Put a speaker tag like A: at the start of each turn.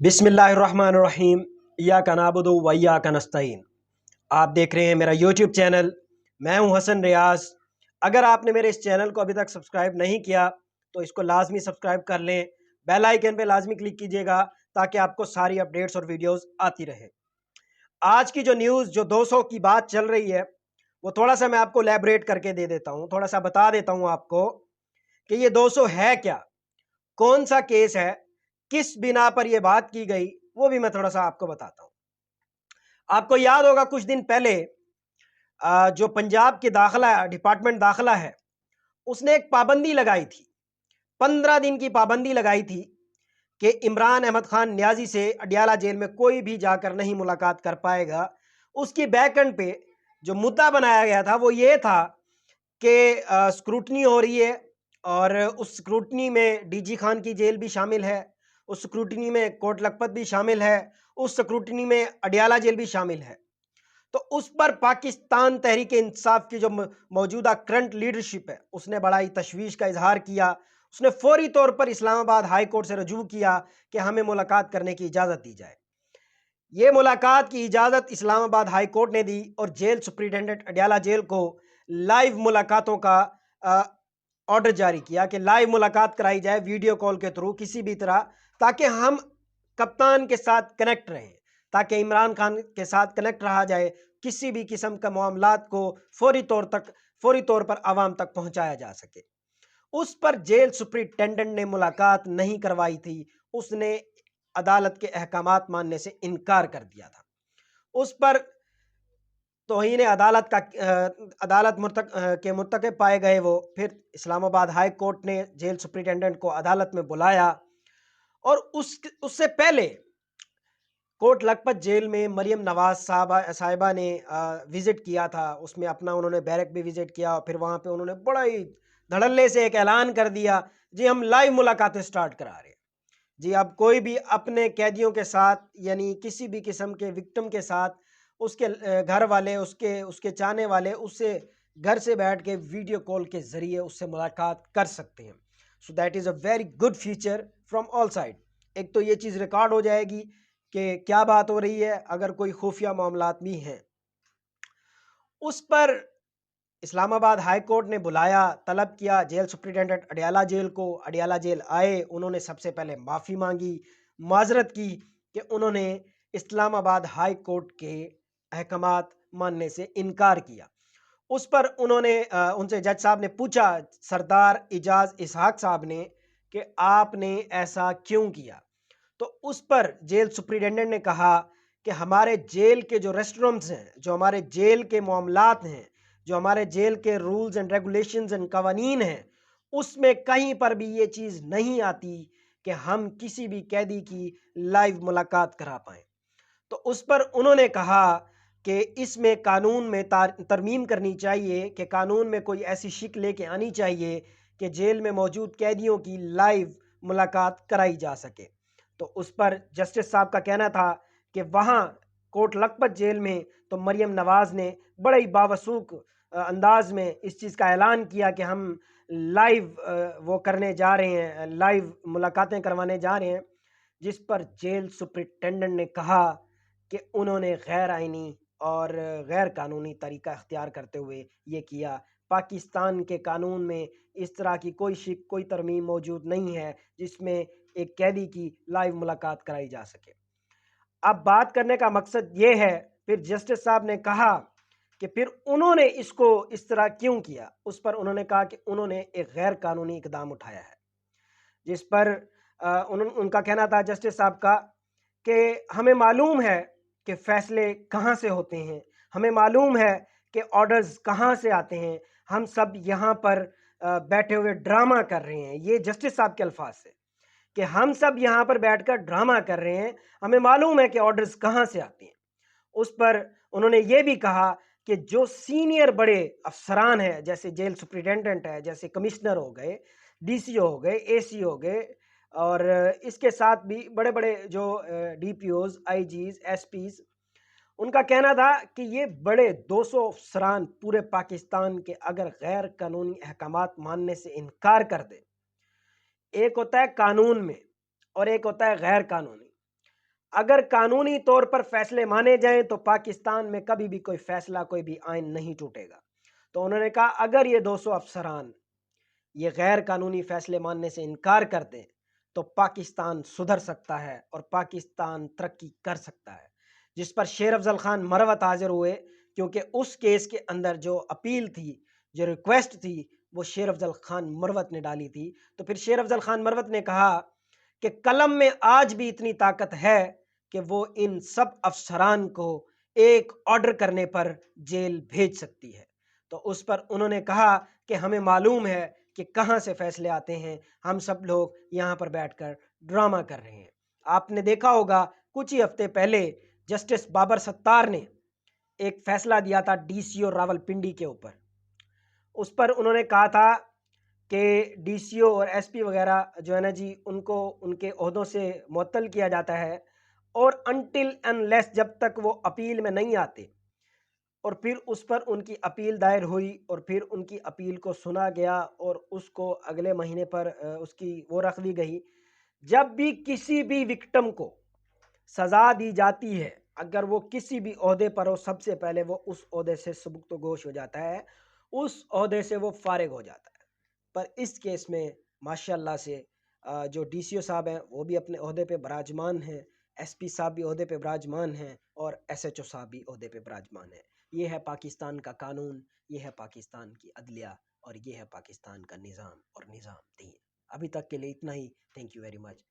A: بسم اللہ الرحمن الرحیم، ایاک نعبد و ایاک نستعین۔ آپ دیکھ رہے ہیں میرا یوٹیوب چینل، میں ہوں حسن ریاض۔ اگر آپ نے میرے اس چینل کو ابھی تک سبسکرائب نہیں کیا تو اس کو لازمی سبسکرائب کر لیں، بیل آئیکن پہ لازمی کلک کیجیے گا تاکہ آپ کو ساری اپڈیٹس اور ویڈیوز آتی رہے۔ آج کی جو نیوز، جو 200 کی بات چل رہی ہے، وہ تھوڑا سا میں آپ کو لیبریٹ کر کے دے دیتا ہوں، تھوڑا سا بتا دیتا ہوں آپ کو کہ یہ 200 ہے کیا، کون سا کیس ہے، کس بنا پر یہ بات کی گئی، وہ بھی میں تھوڑا سا آپ کو بتاتا ہوں۔ آپ کو یاد ہوگا کچھ دن پہلے جو پنجاب کے ڈپارٹمنٹ داخلہ ہے، اس نے ایک پابندی لگائی تھی، 15 دن کی پابندی لگائی تھی کہ عمران احمد خان نیازی سے اڈیالہ جیل میں کوئی بھی جا کر نہیں ملاقات کر پائے گا۔ اس کی بیک اینڈ پہ جو مدعا بنایا گیا تھا وہ یہ تھا کہ سکروٹنی ہو رہی ہے، اور اس سکروٹنی میں ڈی جی خان کی جیل بھی شامل ہے، اس سکروٹنی میں کوٹ لکھپت بھی شامل ہے، اس سکروٹنی میں اڈیالہ جیل بھی شامل ہے۔ تو اس پر پاکستان تحریک انصاف کی جو موجودہ کرنٹ لیڈرشپ ہے، اس نے بڑا ہی تشویش کا اظہار کیا۔ اس نے فوری طور پر اسلام آباد ہائی کورٹ سے رجوع کیا کہ ہمیں ملاقات کرنے کی اجازت دی جائے۔ یہ ملاقات کی اجازت اسلام آباد ہائی کورٹ نے دی، اور جیل سپرنٹینڈنٹ اڈیالہ جیل کو لائیو ملاقاتوں کا آرڈر جاری کیا کہ لائیو ملاقات کرائی جائے ویڈیو کال کے تھرو کسی بھی طرح، تاکہ ہم کپتان کے ساتھ کنیکٹ رہیں، تاکہ عمران خان کے ساتھ کنیکٹ رہا جائے، کسی بھی قسم کا معاملات کو فوری طور پر عوام تک پہنچایا جا سکے۔ اس پر جیل سپرنٹینڈنٹ نے ملاقات نہیں کروائی تھی، اس نے عدالت کے احکامات ماننے سے انکار کر دیا تھا۔ اس پر توہین عدالت کے مرتکب پائے گئے وہ۔ پھر اسلام آباد ہائی کورٹ نے جیل سپرنٹینڈنٹ کو عدالت میں بلایا، اور اس سے پہلے کوٹ لکھپت جیل میں مریم نواز صاحبہ نے وزٹ کیا تھا، اس میں اپنا انہوں نے بیرک بھی وزٹ کیا، اور پھر وہاں پہ انہوں نے بڑا ہی دھڑلے سے ایک اعلان کر دیا، جی ہم لائیو ملاقاتیں سٹارٹ کرا رہے ہیں، جی اب کوئی بھی اپنے قیدیوں کے ساتھ، یعنی کسی بھی قسم کے وکٹم کے ساتھ، اس کے گھر والے، اس کے چاہنے والے، اس سے گھر سے بیٹھ کے ویڈیو کال کے ذریعے اس سے ملاقات کر سکتے ہیں۔ So that is a very good feature from all side. ایک تو یہ چیز ریکارڈ ہو جائے گی کہ کیا بات ہو رہی ہے، اگر کوئی خفیہ معاملات بھی ہیں۔ اس پر اسلام آباد ہائی کورٹ نے بلایا، طلب کیا جیل سپرنٹینڈنٹ اڈیالہ جیل کو، اڈیالہ جیل آئے، انہوں نے سب سے پہلے معافی مانگی، معذرت کی کہ انہوں نے اسلام آباد ہائی کورٹ کے احکامات ماننے سے انکار کیا۔ اس پر انہوں نے ان سے جج صاحب نے پوچھا، سردار اعجاز اسحاق صاحب نے، کہ آپ نے ایسا کیوں کیا؟ تو اس پر جیل سپرنٹینڈنٹ نے کہا کہ ہمارے جیل کے جو ریسٹورمز ہیں، جو ہمارے جیل کے معاملات ہیں، جو ہمارے جیل کے رولز اینڈ ریگولیشنز اینڈ قوانین ہیں، اس میں کہیں پر بھی یہ چیز نہیں آتی کہ ہم کسی بھی قیدی کی لائیو ملاقات کرا پائیں۔ تو اس پر انہوں نے کہا کہ اس میں قانون میں ترمیم کرنی چاہیے، کہ قانون میں کوئی ایسی شک لے کے آنی چاہیے کہ جیل میں موجود قیدیوں کی لائیو ملاقات کرائی جا سکے۔ تو اس پر جسٹس صاحب کا کہنا تھا کہ وہاں کوٹ لکھپت جیل میں تو مریم نواز نے بڑے ہی باوثوق انداز میں اس چیز کا اعلان کیا کہ ہم لائیو وہ کرنے جا رہے ہیں، لائیو ملاقاتیں کروانے جا رہے ہیں، جس پر جیل سپرنٹینڈنٹ نے کہا کہ انہوں نے غیر آئینی اور غیر قانونی طریقہ اختیار کرتے ہوئے یہ کیا۔ پاکستان کے قانون میں اس طرح کی کوئی شک، کوئی ترمیم موجود نہیں ہے جس میں ایک قیدی کی لائیو ملاقات کرائی جا سکے۔ اب بات کرنے کا مقصد یہ ہے، پھر جسٹس صاحب نے کہا کہ پھر انہوں نے اس کو اس طرح کیوں کیا۔ اس پر انہوں نے کہا کہ انہوں نے ایک غیر قانونی اقدام اٹھایا ہے، جس پر ان کا کہنا تھا جسٹس صاحب کا کہ ہمیں معلوم ہے کہ فیصلے کہاں سے ہوتے ہیں، ہمیں معلوم ہے کہ آرڈرز کہاں سے آتے ہیں، ہم سب یہاں پر بیٹھے ہوئے ڈرامہ کر رہے ہیں۔ یہ جسٹس صاحب کے الفاظ سے کہ ہم سب یہاں پر بیٹھ کر ڈرامہ کر رہے ہیں، ہمیں معلوم ہے کہ آرڈرز کہاں سے آتے ہیں۔ اس پر انہوں نے یہ بھی کہا کہ جو سینئر بڑے افسران ہیں، جیسے جیل سپرنٹینڈنٹ ہے، جیسے کمشنر ہو گئے، ڈی سی ہو گئے، اے سی ہو گئے، اور اس کے ساتھ بھی بڑے بڑے جو ڈی پی اوز، آئی جیز، ایس پیز، ان کا کہنا تھا کہ یہ بڑے 200 افسران پورے پاکستان کے اگر غیر قانونی احکامات ماننے سے انکار کر دیں، ایک ہوتا ہے قانون میں اور ایک ہوتا ہے غیر قانونی، اگر قانونی طور پر فیصلے مانے جائیں تو پاکستان میں کبھی بھی کوئی فیصلہ، کوئی بھی آئین نہیں ٹوٹے گا۔ تو انہوں نے کہا اگر یہ 200 افسران یہ غیر قانونی فیصلے ماننے سے انکار کر دیں تو پاکستان سدھر سکتا ہے اور پاکستان ترقی کر سکتا ہے، جس پر شیر افضل خان مروت حاضر ہوئے، کیونکہ اس کیس کے اندر جو اپیل تھی، جو ریکویسٹ تھی، وہ شیر افضل خان مروت نے ڈالی تھی۔ تو پھر شیر افضل خان مروت نے کہا کہ قلم میں آج بھی اتنی طاقت ہے کہ وہ ان سب افسران کو ایک آرڈر کرنے پر جیل بھیج سکتی ہے۔ تو اس پر انہوں نے کہا کہ ہمیں معلوم ہے کہ کہاں سے فیصلے آتے ہیں، ہم سب لوگ یہاں پر بیٹھ کر ڈرامہ کر رہے ہیں۔ آپ نے دیکھا ہوگا کچھ ہی ہفتے پہلے جسٹس بابر ستار نے ایک فیصلہ دیا تھا ڈی سی او راولپنڈی کے اوپر۔ اس پر انہوں نے کہا تھا کہ ڈی سی او اور ایس پی وغیرہ جو ہے نا جی، ان کو ان کے عہدوں سے معطل کیا جاتا ہے، اور انٹل انلیس، جب تک وہ اپیل میں نہیں آتے۔ اور پھر اس پر ان کی اپیل دائر ہوئی اور پھر ان کی اپیل کو سنا گیا اور اس کو اگلے مہینے پر اس کی وہ رکھ دی گئی۔ جب بھی کسی بھی وکٹم کو سزا دی جاتی ہے، اگر وہ کسی بھی عہدے پر ہو، سب سے پہلے وہ اس عہدے سے سبکدوش ہو جاتا ہے، اس عہدے سے وہ فارغ ہو جاتا ہے۔ پر اس کیس میں ماشاءاللہ سے جو ڈی سی او صاحب ہیں وہ بھی اپنے عہدے پہ براجمان ہیں، ایس پی صاحب بھی عہدے پہ براجمان ہیں، اور ایس ایچ او صاحب بھی عہدے پہ براجمان ہیں۔ یہ ہے پاکستان کا قانون، یہ ہے پاکستان کی عدلیہ، اور یہ ہے پاکستان کا نظام اور نظام دین۔ ابھی تک کے لیے اتنا ہی۔ Thank you very much.